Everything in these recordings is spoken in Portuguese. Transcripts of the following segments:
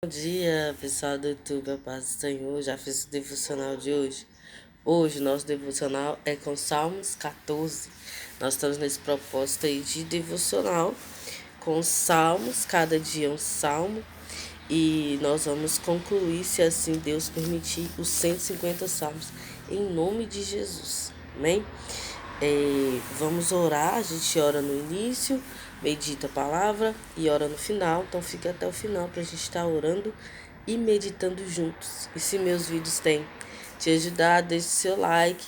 Bom dia, pessoal do YouTube, a paz do Senhor. Já fiz o devocional de hoje. Hoje, nosso devocional é com Salmos 14. Nós estamos nesse propósito aí de devocional com salmos, cada dia um salmo. E nós vamos concluir, se assim Deus permitir, os 150 salmos, em nome de Jesus. Amém? Vamos orar, a gente ora no início, medita a palavra e ora no final. Então fica até o final para a gente estar orando e meditando juntos. E se meus vídeos têm te ajudado, deixe seu like,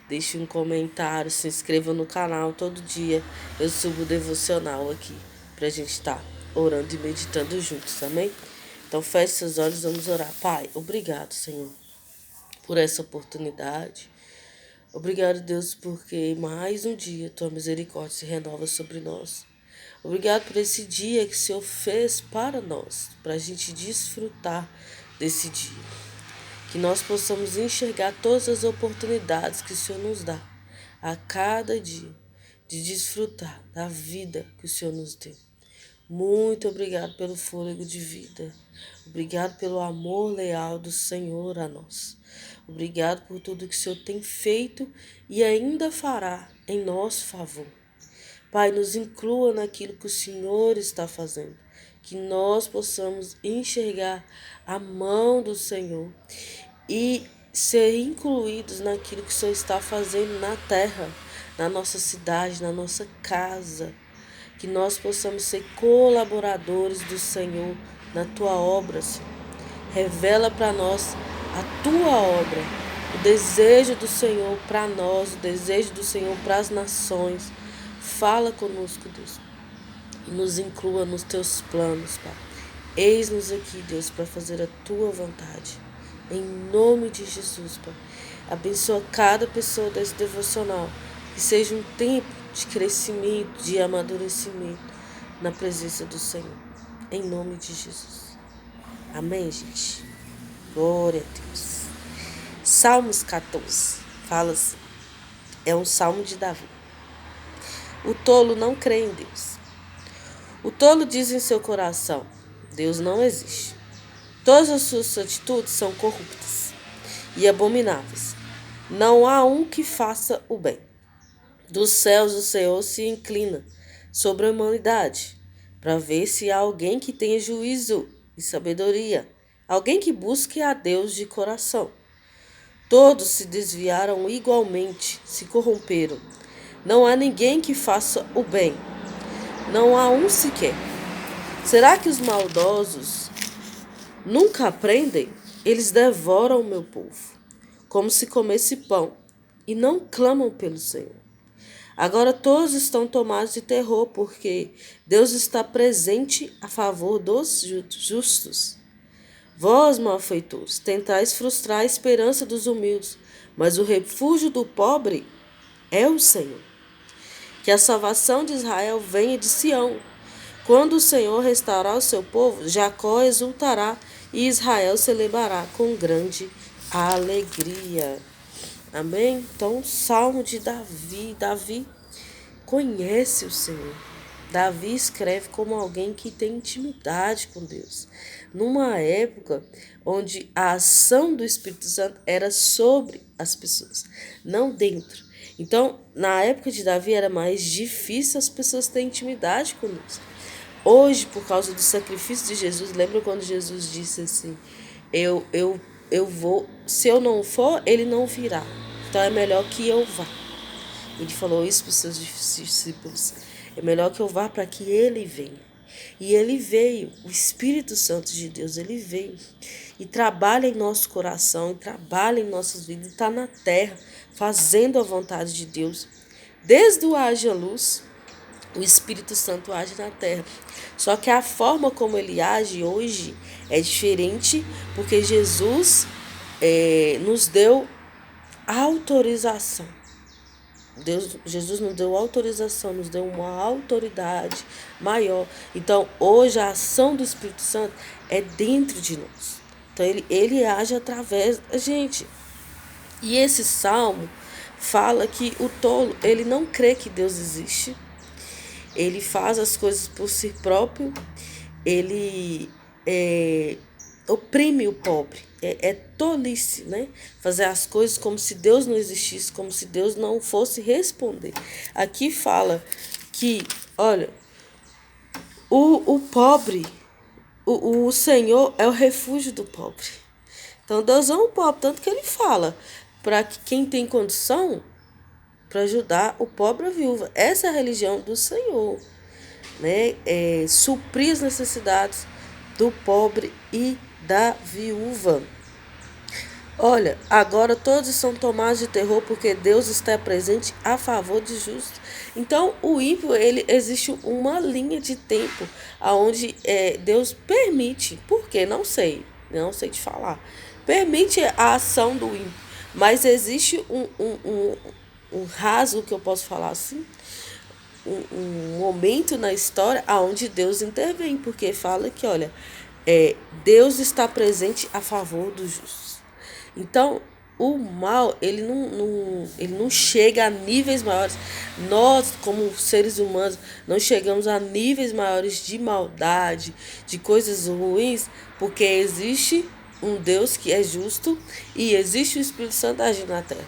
deixe um comentário, se inscreva no canal. Todo dia eu subo devocional aqui para a gente estar orando e meditando juntos, amém? Então feche seus olhos, vamos orar. Pai, obrigado, Senhor, por essa oportunidade. Obrigado, Deus, porque mais um dia tua misericórdia se renova sobre nós. Obrigado por esse dia que o Senhor fez para nós, para a gente desfrutar desse dia. Que nós possamos enxergar todas as oportunidades que o Senhor nos dá a cada dia, de desfrutar da vida que o Senhor nos deu. Muito obrigado pelo fôlego de vida. Obrigado pelo amor leal do Senhor a nós. Obrigado por tudo que o Senhor tem feito e ainda fará em nosso favor. Pai, nos inclua naquilo que o Senhor está fazendo. Que nós possamos enxergar a mão do Senhor e ser incluídos naquilo que o Senhor está fazendo na terra, na nossa cidade, na nossa casa. Que nós possamos ser colaboradores do Senhor na tua obra, Senhor. Revela para nós a tua obra, o desejo do Senhor para nós, o desejo do Senhor para as nações. Fala conosco, Deus, e nos inclua nos teus planos, Pai. Eis-nos aqui, Deus, para fazer a tua vontade. Em nome de Jesus, Pai. Abençoa cada pessoa desse devocional. Que seja um tempo de crescimento, de amadurecimento na presença do Senhor. Em nome de Jesus. Amém, gente? Glória a Deus. Salmos 14. Fala assim. É um salmo de Davi. O tolo não crê em Deus. O tolo diz em seu coração: Deus não existe. Todas as suas atitudes são corruptas e abomináveis. Não há um que faça o bem. Dos céus o Senhor se inclina sobre a humanidade, para ver se há alguém que tenha juízo e sabedoria, alguém que busque a Deus de coração. Todos se desviaram igualmente, se corromperam. Não há ninguém que faça o bem, não há um sequer. Será que os maldosos nunca aprendem? Eles devoram o meu povo, como se comesse pão, e não clamam pelo Senhor. Agora todos estão tomados de terror, porque Deus está presente a favor dos justos. Vós, malfeitores, tentais frustrar a esperança dos humildes, mas o refúgio do pobre é o Senhor. Que a salvação de Israel venha de Sião. Quando o Senhor restaurar o seu povo, Jacó exultará e Israel celebrará com grande alegria. Amém? Então, salmo de Davi. Davi conhece o Senhor. Davi escreve como alguém que tem intimidade com Deus. Numa época onde a ação do Espírito Santo era sobre as pessoas, não dentro. Então, na época de Davi era mais difícil as pessoas terem intimidade com Deus. Hoje, por causa do sacrifício de Jesus, lembra quando Jesus disse assim: eu vou, se eu não for, ele não virá. Então é melhor que eu vá. Ele falou isso para os seus discípulos. É melhor que eu vá para que ele venha. E ele veio, o Espírito Santo de Deus, ele veio. E trabalha em nosso coração, e trabalha em nossas vidas, e está na terra, fazendo a vontade de Deus. Desde o haja luz, o Espírito Santo age na terra. Só que a forma como ele age hoje é diferente, porque Jesus nos deu autorização. Jesus nos deu autorização, nos deu uma autoridade maior. Então, hoje a ação do Espírito Santo é dentro de nós. Então, ele age através da gente. E esse salmo fala que o tolo, ele não crê que Deus existe. Ele faz as coisas por si próprio. Ele oprime o pobre. É tolice, né? Fazer as coisas como se Deus não existisse, como se Deus não fosse responder. Aqui fala que, olha, o pobre, o Senhor é o refúgio do pobre. Então Deus ama o pobre, tanto que ele fala para que quem tem condição para ajudar o pobre e a viúva. Essa é a religião do Senhor, né? Suprir as necessidades do pobre e da viúva. Olha, agora todos são tomados de terror porque Deus está presente a favor de justos. Então, o ímpio, ele existe uma linha de tempo aonde Deus permite, por quê? Não sei te falar. Permite a ação do ímpio, mas existe um rasgo que eu posso falar assim, um momento na história aonde Deus intervém, porque fala que, olha, Deus está presente a favor dos justos. Então, o mal, ele não chega a níveis maiores. Nós, como seres humanos, não chegamos a níveis maiores de maldade, de coisas ruins, porque existe um Deus que é justo e existe o Espírito Santo agindo na terra.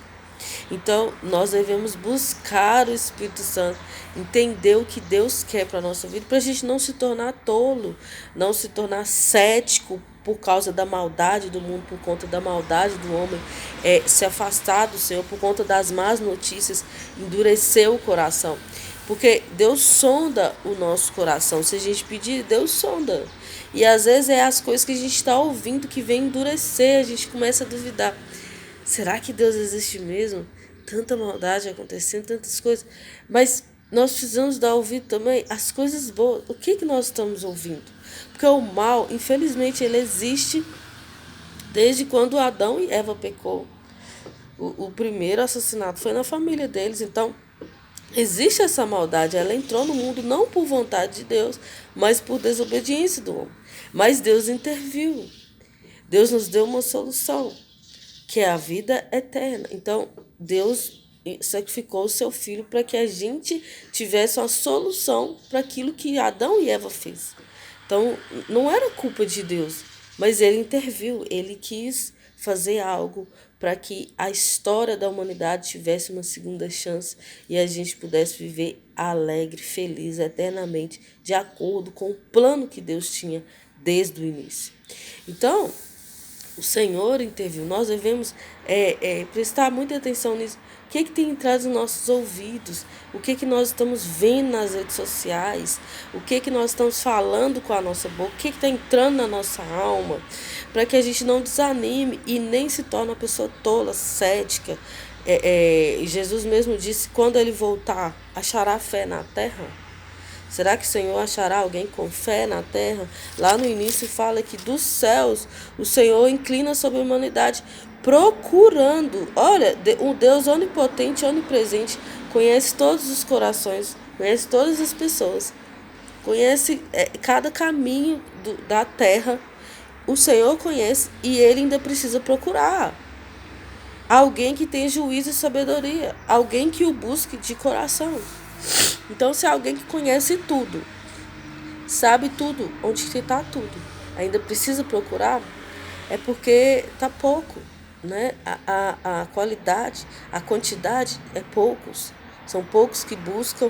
Então, nós devemos buscar o Espírito Santo, entender o que Deus quer para a nossa vida, para a gente não se tornar tolo, não se tornar cético por causa da maldade do mundo, por conta da maldade do homem, se afastar do Senhor, por conta das más notícias, endurecer o coração. Porque Deus sonda o nosso coração. Se a gente pedir, Deus sonda. E às vezes é as coisas que a gente está ouvindo que vem endurecer, a gente começa a duvidar. Será que Deus existe mesmo? Tanta maldade acontecendo, tantas coisas. Mas nós precisamos dar ouvido também às coisas boas. O que nós estamos ouvindo? Porque o mal, infelizmente, ele existe desde quando Adão e Eva pecou. O primeiro assassinato foi na família deles. Então, existe essa maldade. Ela entrou no mundo não por vontade de Deus, mas por desobediência do homem. Mas Deus interviu. Deus nos deu uma solução, que é a vida eterna. Então, Deus sacrificou o seu filho para que a gente tivesse uma solução para aquilo que Adão e Eva fez. Então, não era culpa de Deus, mas ele interviu, ele quis fazer algo para que a história da humanidade tivesse uma segunda chance e a gente pudesse viver alegre, feliz, eternamente, de acordo com o plano que Deus tinha desde o início. Então, o Senhor interviu. Nós devemos prestar muita atenção nisso. O que tem entrado nos nossos ouvidos? O que nós estamos vendo nas redes sociais? O que nós estamos falando com a nossa boca? O que está entrando na nossa alma? Para que a gente não desanime e nem se torne uma pessoa tola, cética. Jesus mesmo disse, quando ele voltar, achará fé na terra? Será que o Senhor achará alguém com fé na terra? Lá no início fala que dos céus o Senhor inclina sobre a humanidade, procurando. Olha, o Deus onipotente, onipresente, conhece todos os corações, conhece todas as pessoas, conhece cada caminho da terra. O Senhor conhece e ele ainda precisa procurar alguém que tenha juízo e sabedoria, alguém que o busque de coração. Então, se alguém que conhece tudo, sabe tudo, onde está tudo, ainda precisa procurar, é porque está pouco, né? A qualidade, a quantidade é poucos. São poucos que buscam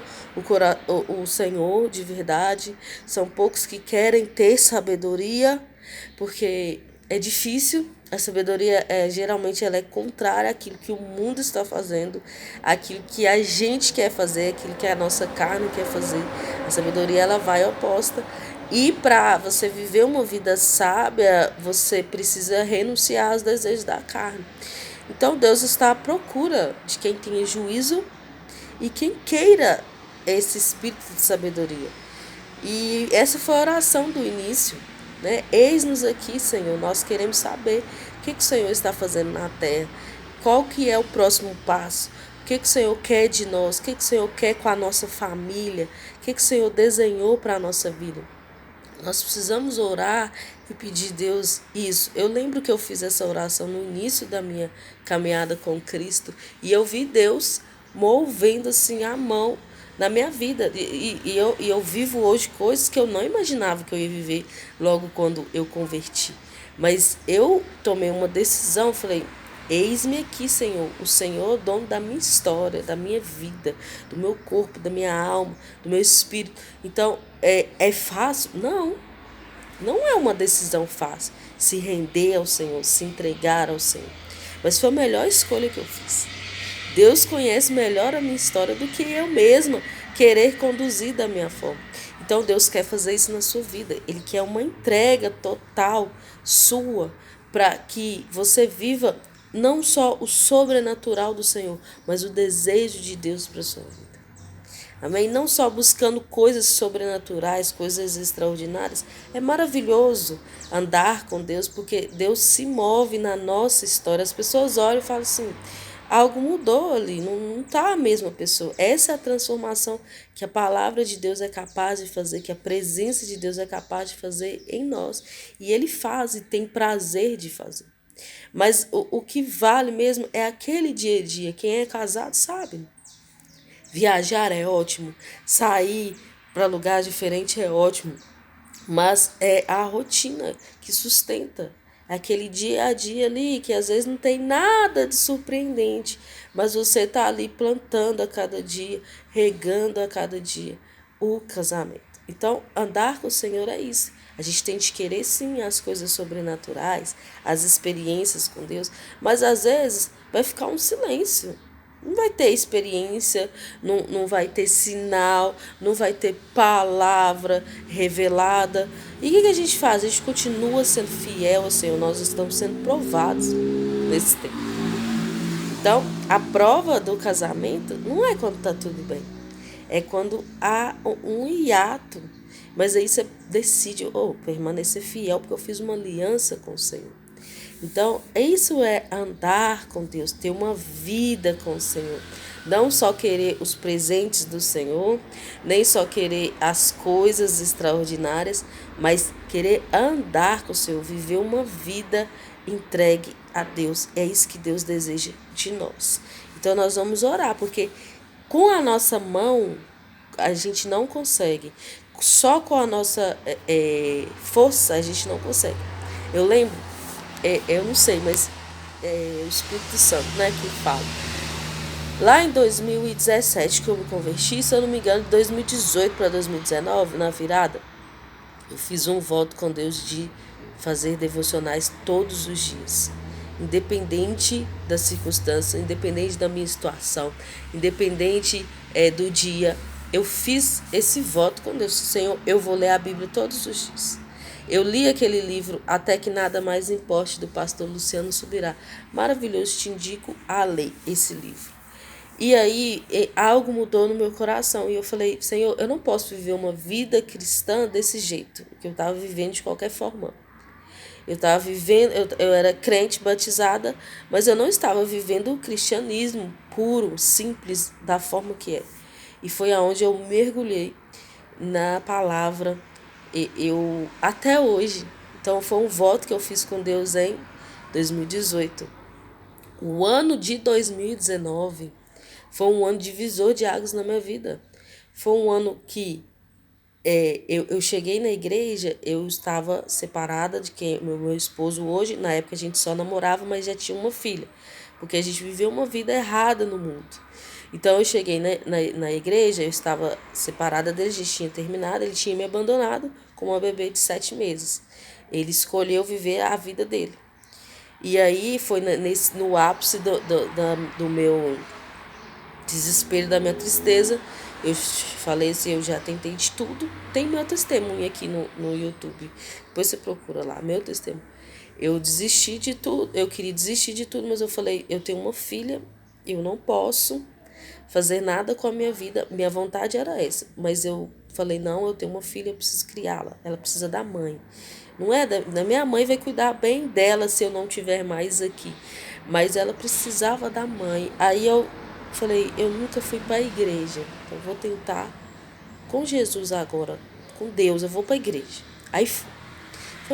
o Senhor de verdade, são poucos que querem ter sabedoria, porque é difícil. A sabedoria geralmente ela é contrária àquilo que o mundo está fazendo, àquilo que a gente quer fazer, aquilo que a nossa carne quer fazer. A sabedoria ela vai oposta. E para você viver uma vida sábia, você precisa renunciar aos desejos da carne. Então Deus está à procura de quem tenha juízo e quem queira esse espírito de sabedoria. E essa foi a oração do início. Né? Eis-nos aqui, Senhor, nós queremos saber o que o Senhor está fazendo na terra, qual que é o próximo passo, o que o Senhor quer de nós, o que o Senhor quer com a nossa família, o que o Senhor desenhou para a nossa vida. Nós precisamos orar e pedir a Deus isso. Eu lembro que eu fiz essa oração no início da minha caminhada com Cristo e eu vi Deus movendo assim a mão na minha vida. E eu vivo hoje coisas que eu não imaginava que eu ia viver logo quando eu converti. Mas eu tomei uma decisão, falei, eis-me aqui, Senhor, o Senhor é o dono da minha história, da minha vida, do meu corpo, da minha alma, do meu espírito. Então, é fácil? Não, não é uma decisão fácil se render ao Senhor, se entregar ao Senhor. Mas foi a melhor escolha que eu fiz. Deus conhece melhor a minha história do que eu mesma querer conduzir da minha forma. Então Deus quer fazer isso na sua vida. Ele quer uma entrega total sua para que você viva não só o sobrenatural do Senhor, mas o desejo de Deus para sua vida. Amém? Não só buscando coisas sobrenaturais, coisas extraordinárias. É maravilhoso andar com Deus, porque Deus se move na nossa história. As pessoas olham e falam assim, algo mudou ali, não está a mesma pessoa. Essa é a transformação que a palavra de Deus é capaz de fazer, que a presença de Deus é capaz de fazer em nós. E Ele faz e tem prazer de fazer. Mas o que vale mesmo é aquele dia a dia. Quem é casado sabe. Viajar é ótimo, sair para lugar diferente é ótimo, mas é a rotina que sustenta. É aquele dia a dia ali que às vezes não tem nada de surpreendente, mas você está ali plantando a cada dia, regando a cada dia o casamento. Então, andar com o Senhor é isso. A gente tem de querer sim as coisas sobrenaturais, as experiências com Deus, mas às vezes vai ficar um silêncio. Não vai ter experiência, não vai ter sinal, não vai ter palavra revelada. E o que a gente faz? A gente continua sendo fiel ao Senhor, nós estamos sendo provados nesse tempo. Então, a prova do casamento não é quando está tudo bem, é quando há um hiato. Mas aí você decide, permanecer fiel, porque eu fiz uma aliança com o Senhor. Então, isso é andar com Deus, ter uma vida com o Senhor. Não só querer os presentes do Senhor, nem só querer as coisas extraordinárias, mas querer andar com o Senhor, viver uma vida entregue a Deus. É isso que Deus deseja de nós. Então, nós vamos orar, porque com a nossa mão a gente não consegue. Só com a nossa força a gente não consegue. Eu lembro, eu não sei, mas é o Espírito Santo, né, que fala. Lá em 2017 que eu me converti, se eu não me engano, de 2018 para 2019, na virada, eu fiz um voto com Deus de fazer devocionais todos os dias. Independente da circunstância, independente da minha situação, independente do dia, eu fiz esse voto com Deus. Senhor, eu vou ler a Bíblia todos os dias. Eu li aquele livro Até que Nada Mais Importe, do pastor Luciano Subirá. Maravilhoso, te indico a ler esse livro. E aí algo mudou no meu coração e eu falei, Senhor, eu não posso viver uma vida cristã desse jeito, que eu estava vivendo de qualquer forma. Eu estava vivendo, eu era crente batizada, mas eu não estava vivendo o cristianismo puro, simples, da forma que é. E foi aonde eu mergulhei na palavra, eu até hoje. Então foi um voto que eu fiz com Deus em 2018. O ano de 2019 foi um ano divisor de águas na minha vida. Foi um ano que eu cheguei na igreja, eu estava separada de quem meu esposo hoje. Na época a gente só namorava, mas já tinha uma filha, porque a gente viveu uma vida errada no mundo. Então eu cheguei na igreja, eu estava separada dele, a gente tinha terminado, ele tinha me abandonado com uma bebê de 7 meses. Ele escolheu viver a vida dele. E aí foi no ápice do meu desespero, da minha tristeza. Eu falei assim, eu já tentei de tudo. Tem meu testemunho aqui no YouTube. Depois você procura lá, meu testemunho. Eu desisti de tudo, eu queria desistir de tudo, mas eu falei, eu tenho uma filha, eu não posso fazer nada com a minha vida. Minha vontade era essa, mas eu falei, não, eu tenho uma filha, eu preciso criá-la. Ela precisa da mãe. Não é da minha mãe, vai cuidar bem dela se eu não tiver mais aqui. Mas ela precisava da mãe. Aí eu falei, eu nunca fui para a igreja, então vou tentar com Jesus agora, com Deus, eu vou para a igreja. Aí foi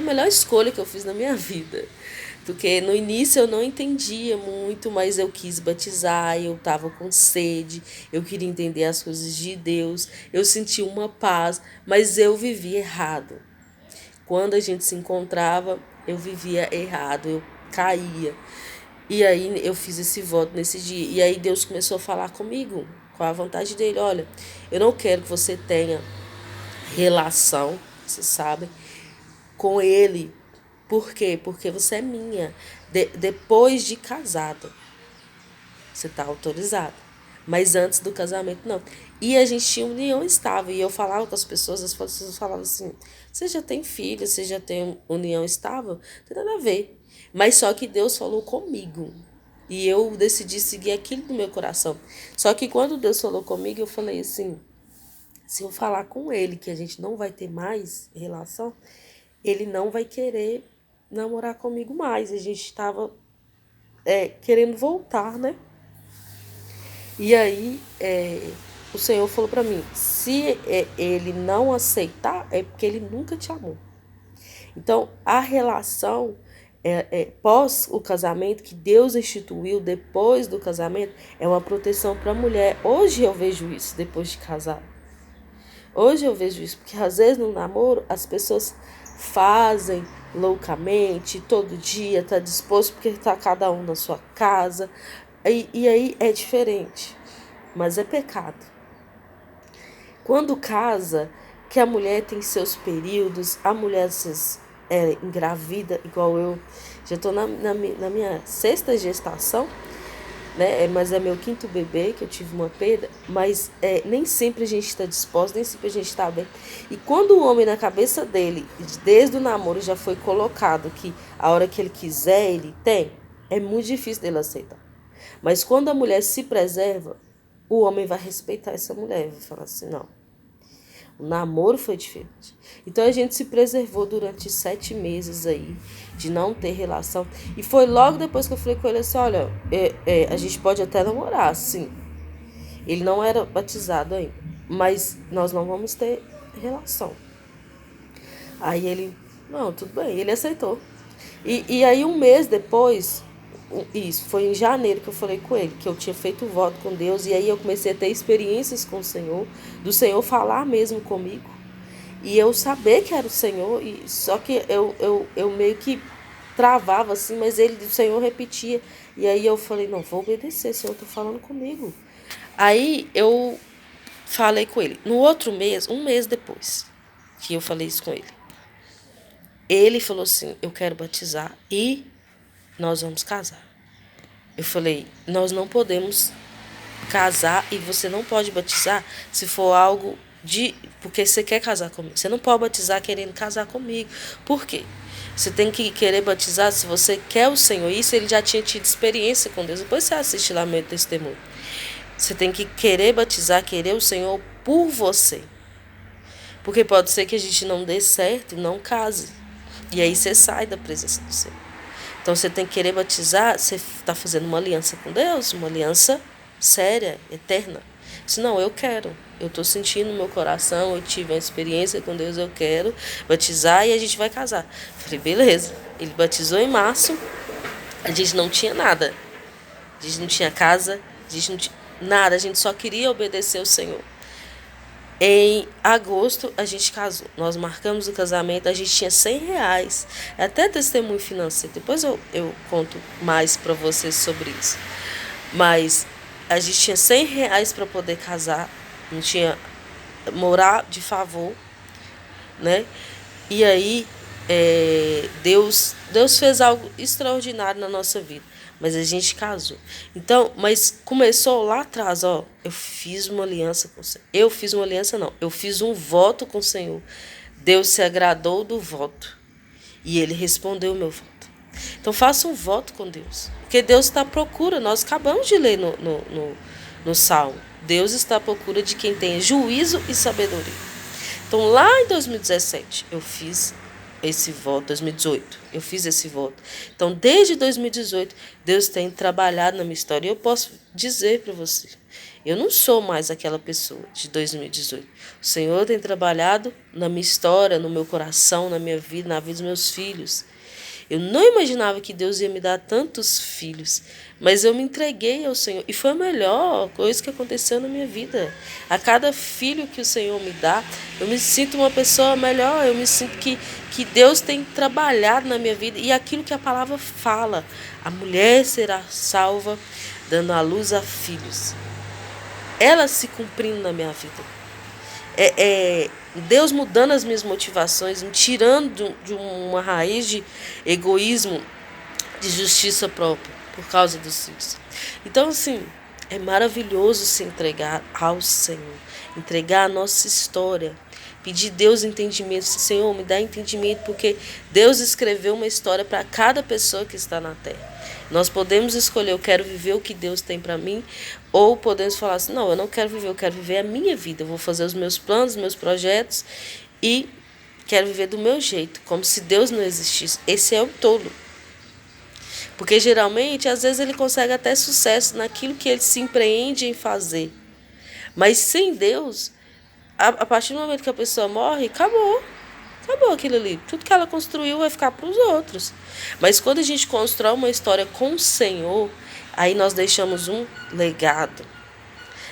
a melhor escolha que eu fiz na minha vida, porque no início eu não entendia muito, mas eu quis batizar, eu estava com sede, eu queria entender as coisas de Deus, eu senti uma paz, mas eu vivia errado. Quando a gente se encontrava, eu vivia errado, eu caía. E aí eu fiz esse voto nesse dia. E aí Deus começou a falar comigo, com a vontade dele. Olha, eu não quero que você tenha relação, você sabe, com ele. Por quê? Porque você é minha. Depois de casado, você está autorizado. Mas antes do casamento, não. E a gente tinha união estável. E eu falava com as pessoas falavam assim: você já tem filho, você já tem união estável? Não tem nada a ver. Mas só que Deus falou comigo. E eu decidi seguir aquilo do meu coração. Só que quando Deus falou comigo, eu falei assim: se eu falar com ele que a gente não vai ter mais relação, ele não vai querer namorar comigo mais. A gente estava querendo voltar, né? E aí o Senhor falou para mim: se ele não aceitar, é porque ele nunca te amou. Então, a relação pós o casamento, que Deus instituiu depois do casamento, é uma proteção para a mulher. Hoje eu vejo isso depois de casar. Hoje eu vejo isso, porque às vezes no namoro as pessoas fazem loucamente, todo dia, tá disposto porque tá cada um na sua casa. E aí é diferente, mas é pecado. Quando casa, que a mulher tem seus períodos, a mulher engravida, igual eu, já estou na minha sexta gestação, né? Mas é meu quinto bebê, que eu tive uma perda, mas nem sempre a gente está disposta, nem sempre a gente está bem. E quando o homem, na cabeça dele, desde o namoro, já foi colocado que a hora que ele quiser, ele tem, é muito difícil dele aceitar. Mas quando a mulher se preserva, o homem vai respeitar essa mulher, vai falar assim: não, o namoro foi diferente. Então a gente se preservou durante 7 meses aí, de não ter relação. E foi logo depois que eu falei com ele assim: olha, a gente pode até namorar, sim. Ele não era batizado ainda, mas nós não vamos ter relação. Aí ele: não, tudo bem, ele aceitou. E aí um mês depois, isso, foi em janeiro que eu falei com ele, que eu tinha feito o voto com Deus, e aí eu comecei a ter experiências com o Senhor, do Senhor falar mesmo comigo, e eu saber que era o Senhor, e só que eu meio que travava assim, mas o Senhor repetia, e aí eu falei: não, vou obedecer, o Senhor está falando comigo. Aí eu falei com ele, no outro mês, um mês depois, que eu falei isso com ele falou assim: eu quero batizar e nós vamos casar. Eu falei: nós não podemos casar e você não pode batizar se for algo porque você quer casar comigo. Você não pode batizar querendo casar comigo. Por quê? Você tem que querer batizar se você quer o Senhor. Isso ele já tinha tido experiência com Deus. Depois você assiste lá meu testemunho. Você tem que querer batizar, querer o Senhor por você. Porque pode ser que a gente não dê certo, não case. E aí você sai da presença do Senhor. Então você tem que querer batizar, você está fazendo uma aliança com Deus, uma aliança séria, eterna. Se não, eu quero. Eu estou sentindo no meu coração, eu tive uma experiência com Deus, eu quero batizar e a gente vai casar. Falei: beleza. Ele batizou em março, a gente não tinha nada. A gente não tinha casa, a gente não tinha nada, a gente só queria obedecer ao Senhor. Em agosto a gente casou. Nós marcamos o casamento, a gente tinha R$ 100. Até testemunho financeiro. Depois eu conto mais para vocês sobre isso. Mas a gente tinha R$ 100 para poder casar. Não tinha morar de favor, né? E aí Deus fez algo extraordinário na nossa vida. Mas a gente casou. Então, mas começou lá atrás, ó. Eu fiz uma aliança com o Senhor. Eu fiz uma aliança, não. Eu fiz um voto com o Senhor. Deus se agradou do voto. E ele respondeu o meu voto. Então, faça um voto com Deus. Porque Deus está à procura. Nós acabamos de ler no Salmo. Deus está à procura de quem tenha juízo e sabedoria. Então, lá em 2017, eu fiz esse voto, 2018, eu fiz esse voto. Então, desde 2018, Deus tem trabalhado na minha história. E eu posso dizer para você, eu não sou mais aquela pessoa de 2018. O Senhor tem trabalhado na minha história, no meu coração, na minha vida, na vida dos meus filhos. Eu não imaginava que Deus ia me dar tantos filhos, mas eu me entreguei ao Senhor e foi a melhor coisa que aconteceu na minha vida. A cada filho que o Senhor me dá, eu me sinto uma pessoa melhor, eu me sinto que Deus tem trabalhado na minha vida e aquilo que a palavra fala, a mulher será salva dando à luz a filhos. Ela se cumprindo na minha vida. Deus mudando as minhas motivações, me tirando de uma raiz de egoísmo, de justiça própria, por causa dos filhos. Então, assim, é maravilhoso se entregar ao Senhor, entregar a nossa história, pedir a Deus entendimento. Senhor, me dá entendimento, porque Deus escreveu uma história para cada pessoa que está na terra. Nós podemos escolher, eu quero viver o que Deus tem para mim, ou podemos falar assim, não, eu não quero viver, eu quero viver a minha vida, eu vou fazer os meus planos, meus projetos e quero viver do meu jeito, como se Deus não existisse. Esse é o tolo. Porque geralmente, às vezes ele consegue até sucesso naquilo que ele se empreende em fazer. Mas sem Deus, a partir do momento que a pessoa morre, acabou. Acabou aquilo ali. Tudo que ela construiu vai ficar para os outros. Mas quando a gente constrói uma história com o Senhor, aí nós deixamos um legado.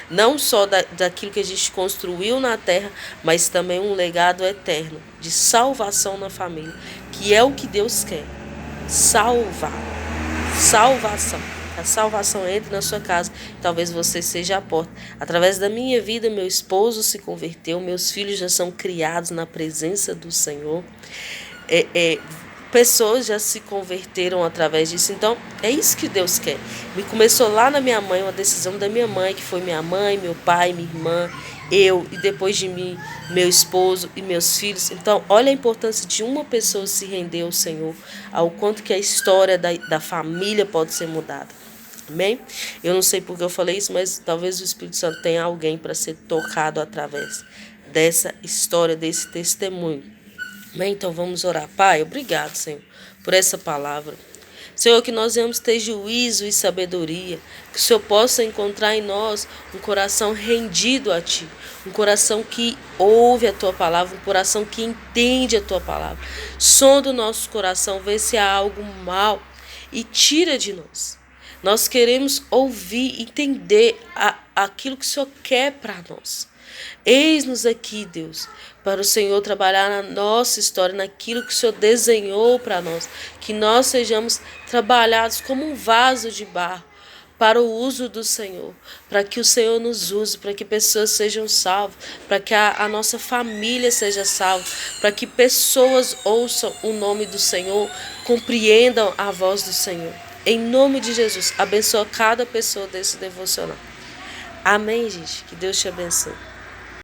Não só daquilo que a gente construiu na terra, mas também um legado eterno de salvação na família, que é o que Deus quer. Salvar. Salvação. A salvação entre na sua casa. Talvez você seja a porta. Através da minha vida, meu esposo se converteu, meus filhos já são criados na presença do Senhor. Pessoas já se converteram através disso. Então, é isso que Deus quer. Me começou lá na minha mãe, uma decisão da minha mãe, que foi minha mãe, meu pai, minha irmã, eu, e depois de mim, meu esposo e meus filhos. Então, olha a importância de uma pessoa se render ao Senhor, ao quanto que a história da família pode ser mudada. Amém? Eu não sei porque eu falei isso, mas talvez o Espírito Santo tenha alguém para ser tocado através dessa história, desse testemunho. Amém? Então vamos orar. Pai, obrigado, Senhor, por essa palavra. Senhor, que nós venhamos ter juízo e sabedoria, que o Senhor possa encontrar em nós um coração rendido a Ti, um coração que ouve a Tua palavra, um coração que entende a Tua palavra. Sonda o nosso coração, vê se há algo mal e tira de nós. Nós queremos ouvir, entender aquilo que o Senhor quer para nós. Eis-nos aqui, Deus, para o Senhor trabalhar na nossa história, naquilo que o Senhor desenhou para nós. Que nós sejamos trabalhados como um vaso de barro para o uso do Senhor, para que o Senhor nos use, para que pessoas sejam salvas, para que a nossa família seja salva, para que pessoas ouçam o nome do Senhor, compreendam a voz do Senhor. Em nome de Jesus, abençoa cada pessoa desse devocional. Amém, gente? Que Deus te abençoe.